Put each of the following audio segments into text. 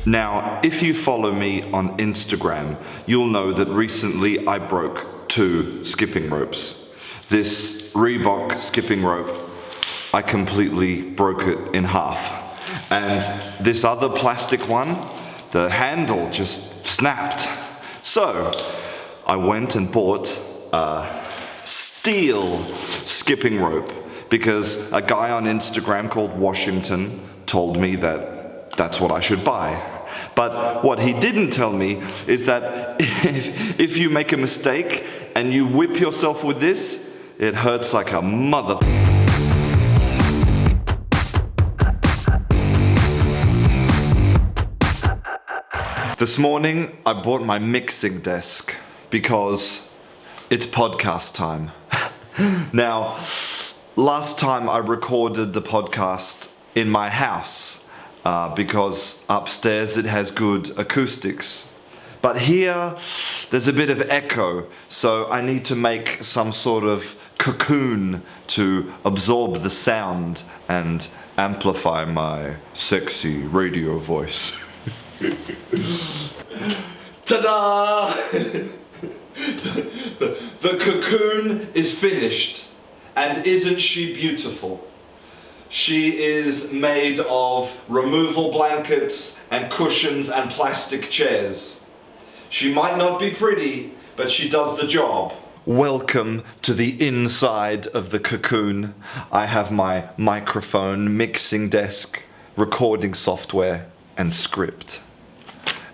Now, if you follow me on Instagram, you'll know that recently I broke 2 skipping ropes. This Reebok skipping rope, I completely broke it in half. And this other plastic one, the handle just snapped. So, I went and bought a steel skipping rope because a guy on Instagram called Washington told me that that's what I should buy. But what he didn't tell me is that if you make a mistake and you whip yourself with this, it hurts like a mother. This morning I bought my mixing desk because it's podcast time. Now, last time I recorded the podcast in my house because upstairs it has good acoustics. But here there's a bit of echo, so I need to make some sort of cocoon to absorb the sound and amplify my sexy radio voice. Ta-da! The cocoon is finished, and isn't she beautiful? She is made of removal blankets and cushions and plastic chairs. She might not be pretty, but she does the job. Welcome to the inside of the cocoon. I have my microphone, mixing desk, recording software, and script.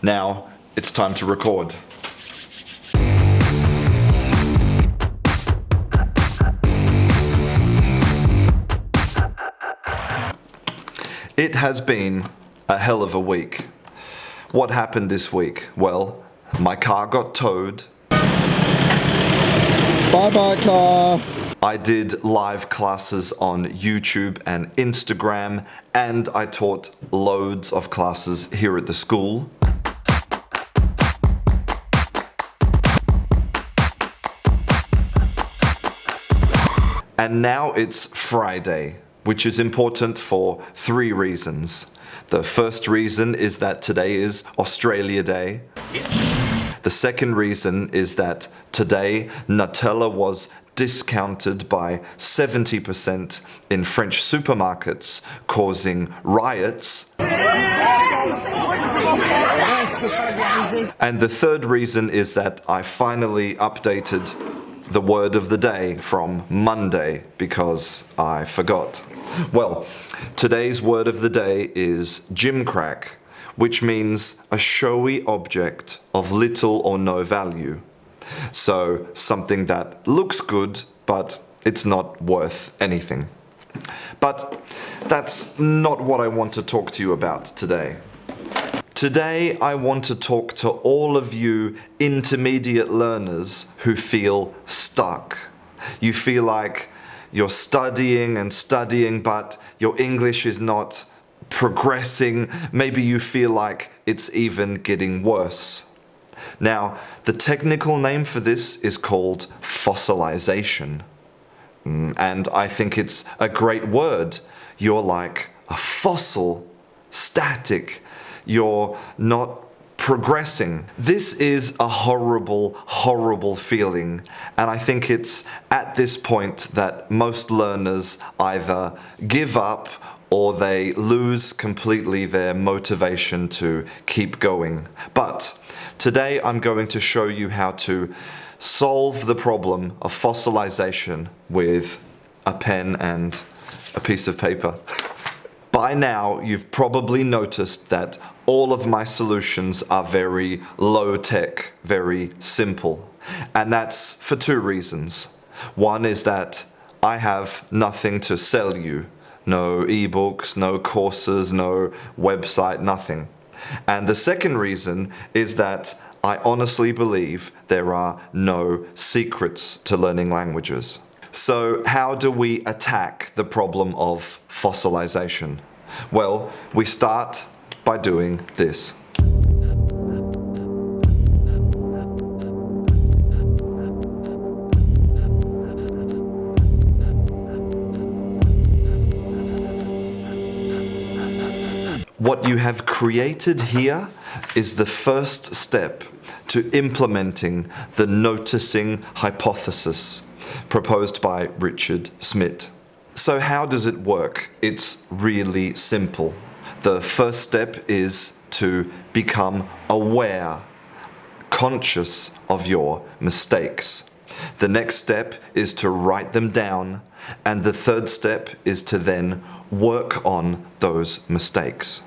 Now, it's time to record. It has been a hell of a week. What happened this week? Well, my car got towed. Bye-bye, car. I did live classes on YouTube and Instagram, and I taught loads of classes here at the school. And now it's Friday, which is important for 3 reasons. The first reason is that today is Australia Day. The second reason is that today Nutella was discounted by 70% in French supermarkets, causing riots. And the third reason is that I finally updated the word of the day from Monday because I forgot. Well, today's word of the day is gimcrack, which means a showy object of little or no value. So something that looks good, but it's not worth anything. But that's not what I want to talk to you about today. Today I want to talk to all of you intermediate learners who feel stuck. You feel like you're studying and studying, but your English is not progressing. Maybe you feel like it's even getting worse. Now, the technical name for this is called fossilization. And I think it's a great word. You're like a fossil, static. You're not progressing. This is a horrible, horrible feeling. And I think it's at this point that most learners either give up or they lose completely their motivation to keep going. But today I'm going to show you how to solve the problem of fossilization with a pen and a piece of paper. By now, you've probably noticed that all of my solutions are very low-tech, very simple. And that's for 2 reasons. One is that I have nothing to sell you. No ebooks, no courses, no website, nothing. And the second reason is that I honestly believe there are no secrets to learning languages. So how do we attack the problem of fossilization? Well, we start by doing this. What you have created here is the first step to implementing the noticing hypothesis proposed by Richard Smith. So how does it work? It's really simple. The first step is to become aware, conscious of your mistakes. The next step is to write them down, and the third step is to then work on those mistakes.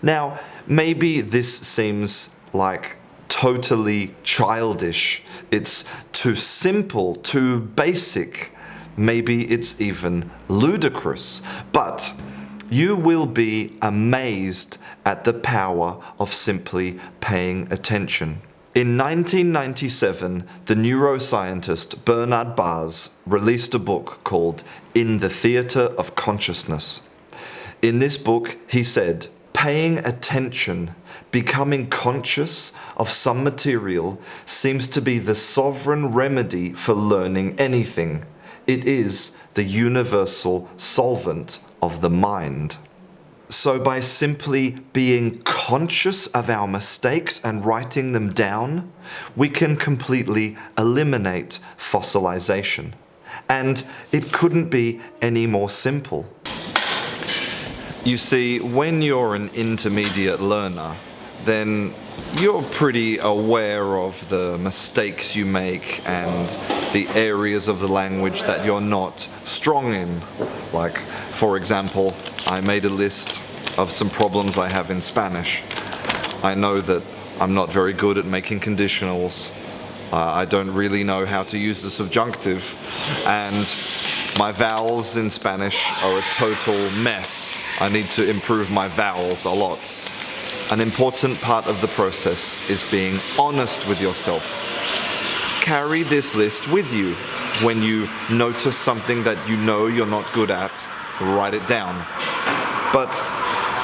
Now, maybe this seems like totally childish. It's too simple, too basic. Maybe it's even ludicrous. But you will be amazed at the power of simply paying attention. In 1997, the neuroscientist Bernard Baars released a book called In the Theatre of Consciousness. In this book, he said, paying attention, becoming conscious of some material seems to be the sovereign remedy for learning anything. It is the universal solvent of the mind. So by simply being conscious of our mistakes and writing them down, we can completely eliminate fossilization. And it couldn't be any more simple. You see, when you're an intermediate learner, then you're pretty aware of the mistakes you make and the areas of the language that you're not strong in. Like, for example, I made a list of some problems I have in Spanish. I know that I'm not very good at making conditionals. I don't really know how to use the subjunctive, and my vowels in Spanish are a total mess. I need to improve my vowels a lot. An important part of the process is being honest with yourself. Carry this list with you. When you notice something that you know you're not good at, write it down. But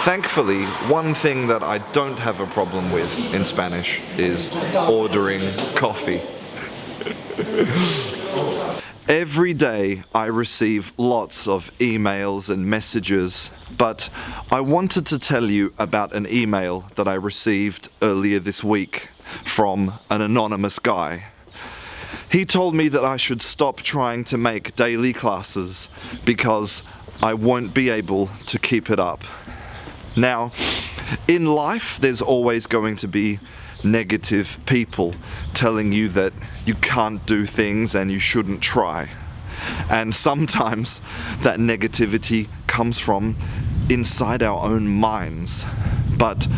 thankfully, one thing that I don't have a problem with in Spanish is ordering coffee. Every day I receive lots of emails and messages, but I wanted to tell you about an email that I received earlier this week from an anonymous guy. He told me that I should stop trying to make daily classes because I won't be able to keep it up. Now, in life, there's always going to be negative people telling you that you can't do things and you shouldn't try. And sometimes that negativity comes from inside our own minds. But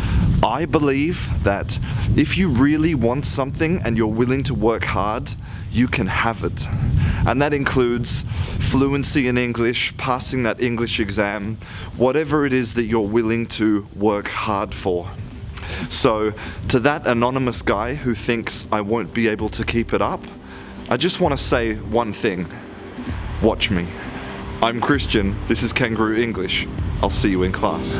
I believe that if you really want something and you're willing to work hard, you can have it. And that includes fluency in English, passing that English exam, whatever it is that you're willing to work hard for. So, to that anonymous guy who thinks I won't be able to keep it up, I just want to say one thing. Watch me. I'm Christian, this is Canguro English. I'll see you in class.